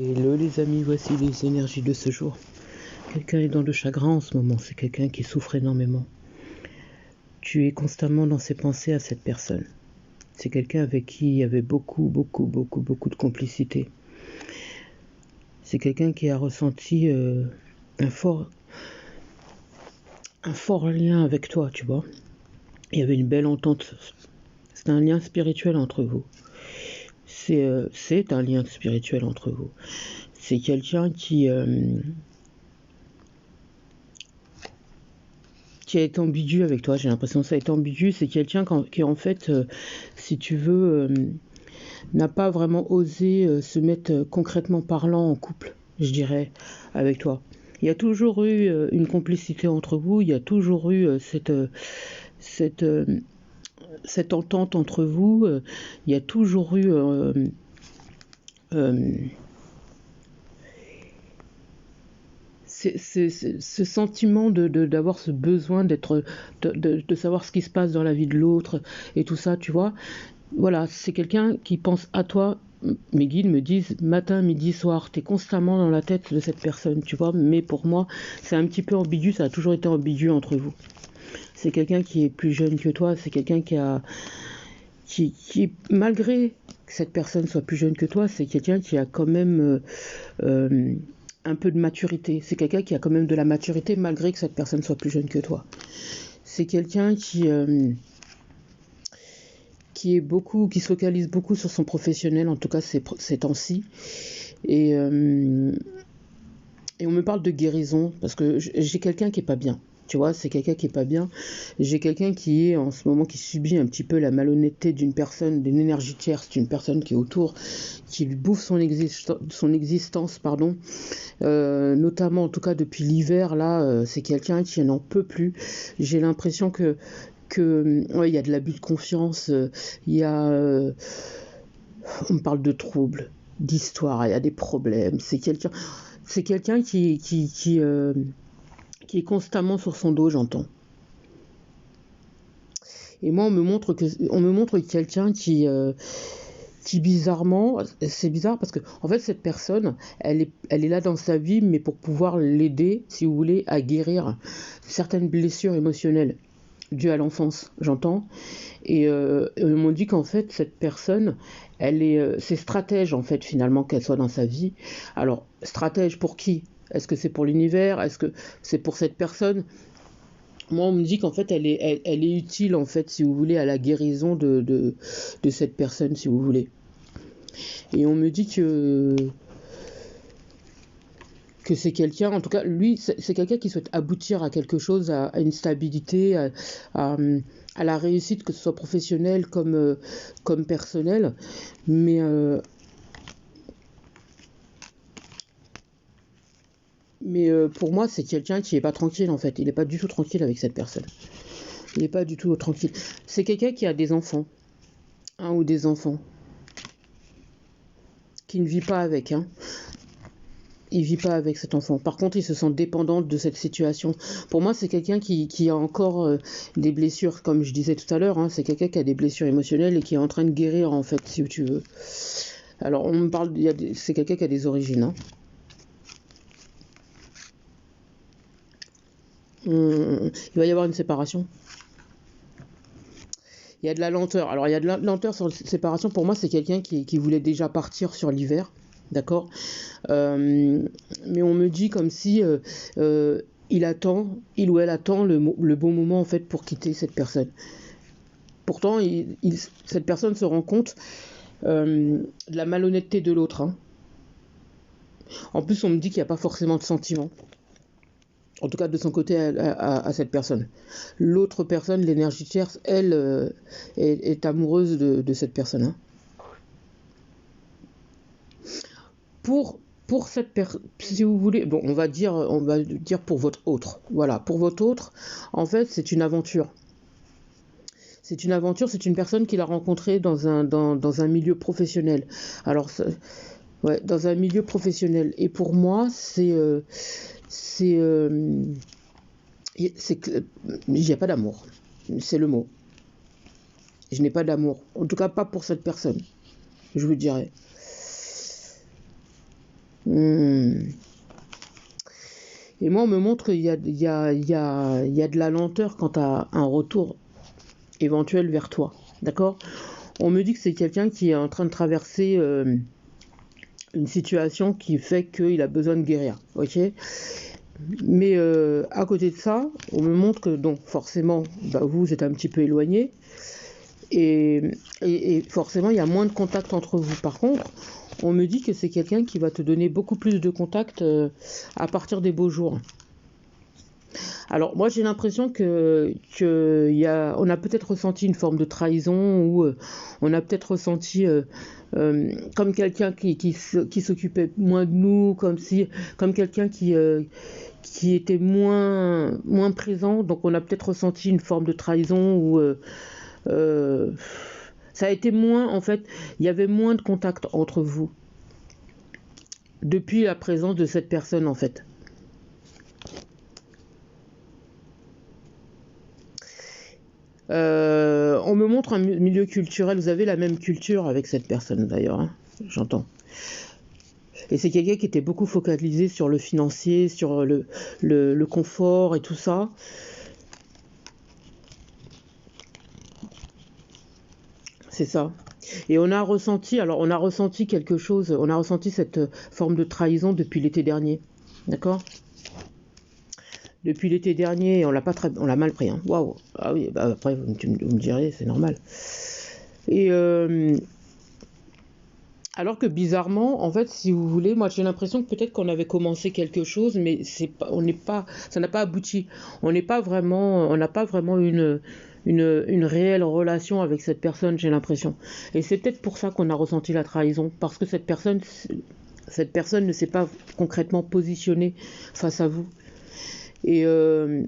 Hello les amis, voici les énergies de ce jour. Quelqu'un est dans le chagrin en ce moment, c'est quelqu'un qui souffre énormément. Tu es constamment dans ses pensées à cette personne. C'est quelqu'un avec qui il y avait beaucoup de complicité. C'est quelqu'un qui a ressenti un fort lien avec toi, tu vois. Il y avait une belle entente. C'est un lien spirituel entre vous. C'est un lien spirituel entre vous. C'est quelqu'un qui a été ambigu avec toi, j'ai l'impression que ça a été ambigu. C'est quelqu'un qui en fait, si tu veux, n'a pas vraiment osé se mettre concrètement parlant en couple, je dirais, avec toi. Il y a toujours eu une complicité entre vous, il y a toujours eu cette entente entre vous, il y a toujours eu ce sentiment d'avoir ce besoin de savoir ce qui se passe dans la vie de l'autre et tout ça, tu vois. Voilà, c'est quelqu'un qui pense à toi. Mes guides me disent matin, midi, soir, t'es constamment dans la tête de cette personne, tu vois. Mais pour moi, c'est un petit peu ambigu, ça a toujours été ambigu entre vous. C'est quelqu'un qui est plus jeune que toi, c'est quelqu'un qui, malgré que cette personne soit plus jeune que toi, c'est quelqu'un qui a quand même un peu de maturité. C'est quelqu'un qui a quand même de la maturité malgré que cette personne soit plus jeune que toi. C'est quelqu'un qui se focalise beaucoup sur son professionnel, en tout cas ces temps-ci. Et on me parle de guérison, parce que j'ai quelqu'un qui est pas bien. Tu vois, c'est quelqu'un qui est pas bien. J'ai quelqu'un qui est en ce moment, qui subit un petit peu la malhonnêteté d'une personne, d'une énergie tierce, d'une personne qui est autour, qui lui bouffe son existence, pardon. Notamment, en tout cas depuis l'hiver, là, c'est quelqu'un qui n'en peut plus. J'ai l'impression que ouais, il y a de l'abus de confiance, il y a on me parle de troubles, d'histoire, il y a des problèmes. C'est quelqu'un qui est constamment sur son dos, j'entends. Et moi, on me montre quelqu'un qui bizarrement, c'est bizarre parce que en fait cette personne, elle est là dans sa vie, mais pour pouvoir l'aider, si vous voulez, à guérir certaines blessures émotionnelles dues à l'enfance, j'entends. Et ils m'ont dit qu'en fait cette personne, c'est stratège en fait finalement qu'elle soit dans sa vie. Alors stratège pour qui? Est-ce que c'est pour l'univers? Est-ce que c'est pour cette personne? Moi, on me dit qu'en fait, elle est utile, en fait, si vous voulez, à la guérison de cette personne, si vous voulez. Et on me dit que c'est quelqu'un, en tout cas, lui, c'est quelqu'un qui souhaite aboutir à quelque chose, à une stabilité, à la réussite, que ce soit professionnelle comme personnelle. Mais pour moi, c'est quelqu'un qui n'est pas tranquille, en fait. Il n'est pas du tout tranquille avec cette personne. Il n'est pas du tout tranquille. C'est quelqu'un qui a des enfants. Un ou des enfants. Qui ne vit pas avec. Il vit pas avec cet enfant. Par contre, il se sent dépendant de cette situation. Pour moi, c'est quelqu'un qui a encore des blessures, comme je disais tout à l'heure. C'est quelqu'un qui a des blessures émotionnelles et qui est en train de guérir, en fait, si tu veux. Alors, on me parle, c'est quelqu'un qui a des origines. Il va y avoir une séparation. Il y a de la lenteur. Alors, il y a de la lenteur sur la séparation. Pour moi, c'est quelqu'un qui voulait déjà partir sur l'hiver. D'accord, mais on me dit comme si il ou elle attend le bon moment en fait pour quitter cette personne. Pourtant, cette personne se rend compte de la malhonnêteté de l'autre. En plus, on me dit qu'il n'y a pas forcément de sentiment. En tout cas, de son côté à cette personne. L'autre personne, l'énergie tierce, elle, est amoureuse de cette personne. Pour cette personne, si vous voulez, bon, on va dire pour votre autre. Voilà, pour votre autre, en fait, c'est une aventure. C'est une aventure, c'est une personne qu'il a rencontrée dans un milieu professionnel. Alors, ouais, dans un milieu professionnel. Et pour moi, il n'y a pas d'amour. C'est le mot. Je n'ai pas d'amour. En tout cas, pas pour cette personne. Je vous dirais. Hmm. Et moi, on me montre qu'il y a, il y a, il y a, il y a de la lenteur quant à un retour éventuel vers toi. D'accord? On me dit que c'est quelqu'un qui est en train de traverser une situation qui fait qu'il a besoin de guérir. Ok? Mais à côté de ça, on me montre que donc forcément, bah, vous êtes un petit peu éloigné et, et forcément il y a moins de contact entre vous. Par contre, on me dit que c'est quelqu'un qui va te donner beaucoup plus de contact à partir des beaux jours. Alors moi j'ai l'impression on a peut-être ressenti une forme de trahison ou on a peut-être ressenti comme quelqu'un qui s'occupait moins de nous, comme quelqu'un qui était moins présent, donc on a peut-être ressenti une forme de trahison ou euh, ça a été moins, en fait, il y avait moins de contact entre vous depuis la présence de cette personne en fait. On me montre un milieu culturel, vous avez la même culture avec cette personne d'ailleurs, hein, j'entends. Et c'est quelqu'un qui était beaucoup focalisé sur le financier, sur le confort et tout ça. C'est ça. Et on a ressenti quelque chose, on a ressenti cette forme de trahison depuis l'été dernier. D'accord? Depuis l'été dernier, on l'a mal pris. Hein. Waouh. Ah oui, bah après, vous me direz, c'est normal. Et alors que bizarrement, en fait, si vous voulez, moi j'ai l'impression que peut-être qu'on avait commencé quelque chose, mais ça n'a pas abouti. On n'a pas vraiment une réelle relation avec cette personne, j'ai l'impression. Et c'est peut-être pour ça qu'on a ressenti la trahison, parce que cette personne ne s'est pas concrètement positionnée face à vous. Et, euh,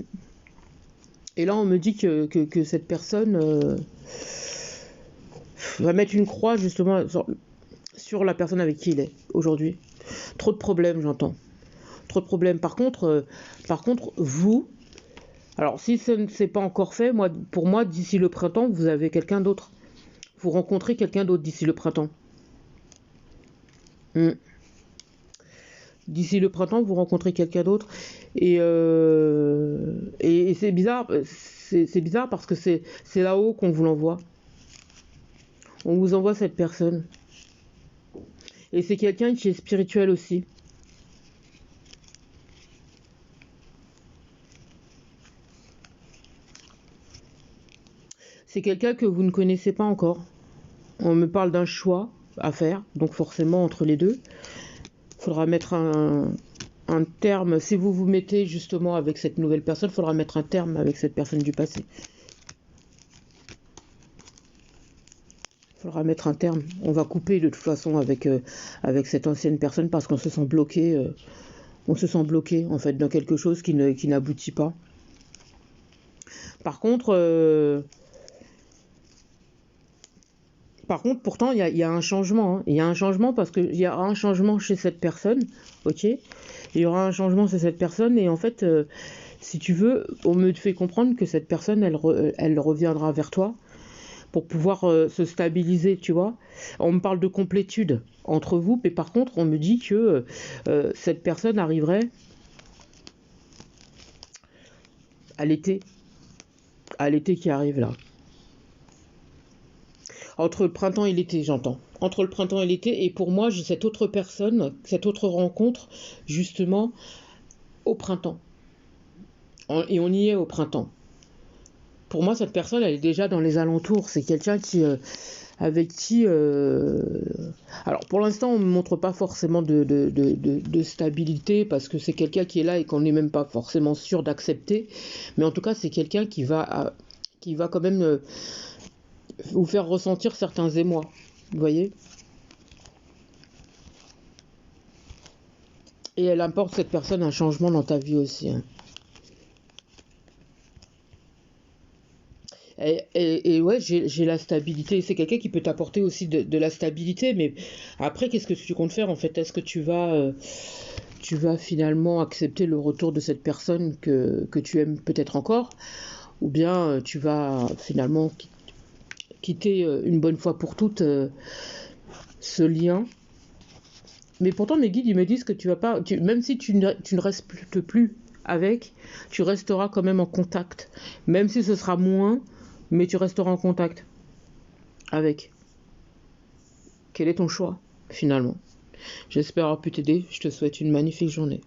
et là, on me dit que cette personne va mettre une croix justement sur la personne avec qui il est aujourd'hui. Trop de problèmes, j'entends. Trop de problèmes. Par contre, vous, alors si ce ne s'est pas encore fait, pour moi, d'ici le printemps, vous avez quelqu'un d'autre. Vous rencontrez quelqu'un d'autre d'ici le printemps. Hmm. D'ici le printemps, vous rencontrez quelqu'un d'autre. Et c'est bizarre. C'est bizarre parce que c'est là-haut qu'on vous l'envoie. On vous envoie cette personne. Et c'est quelqu'un qui est spirituel aussi. C'est quelqu'un que vous ne connaissez pas encore. On me parle d'un choix à faire, donc forcément entre les deux. Il faudra mettre un terme. Si vous vous mettez justement avec cette nouvelle personne, il faudra mettre un terme avec cette personne du passé. Il faudra mettre un terme. On va couper de toute façon avec cette ancienne personne parce qu'on se sent bloqué. On se sent bloqué en fait dans quelque chose qui n'aboutit pas. Par contre, pourtant, il y a un changement. Hein. Il y a un changement parce qu'il y aura un changement chez cette personne, ok? Il y aura un changement chez cette personne et en fait, si tu veux, on me fait comprendre que cette personne, elle reviendra vers toi pour pouvoir se stabiliser, tu vois. On me parle de complétude entre vous, mais par contre, on me dit que cette personne arriverait à l'été qui arrive là. Entre le printemps et l'été, j'entends. Entre le printemps et l'été, et pour moi, j'ai cette autre personne, cette autre rencontre, justement, au printemps. Et on y est au printemps. Pour moi, cette personne, elle est déjà dans les alentours. C'est quelqu'un avec qui... Alors, pour l'instant, on ne me montre pas forcément de stabilité, parce que c'est quelqu'un qui est là et qu'on n'est même pas forcément sûr d'accepter. Mais en tout cas, c'est quelqu'un qui va quand même... vous faire ressentir certains émois, vous voyez. Et elle apporte cette personne un changement dans ta vie aussi. Hein. Et ouais, j'ai la stabilité. C'est quelqu'un qui peut t'apporter aussi de la stabilité, mais après, qu'est-ce que tu comptes faire en fait? Est-ce que tu vas finalement accepter le retour de cette personne que tu aimes peut-être encore, ou bien tu vas finalement quitter une bonne fois pour toutes ce lien Mais pourtant, mes guides, ils me disent que tu vas pas, même si tu ne restes plus avec, tu resteras quand même en contact. Même si ce sera moins, mais tu resteras en contact avec. Quel est ton choix, finalement? J'espère avoir pu t'aider. Je te souhaite une magnifique journée.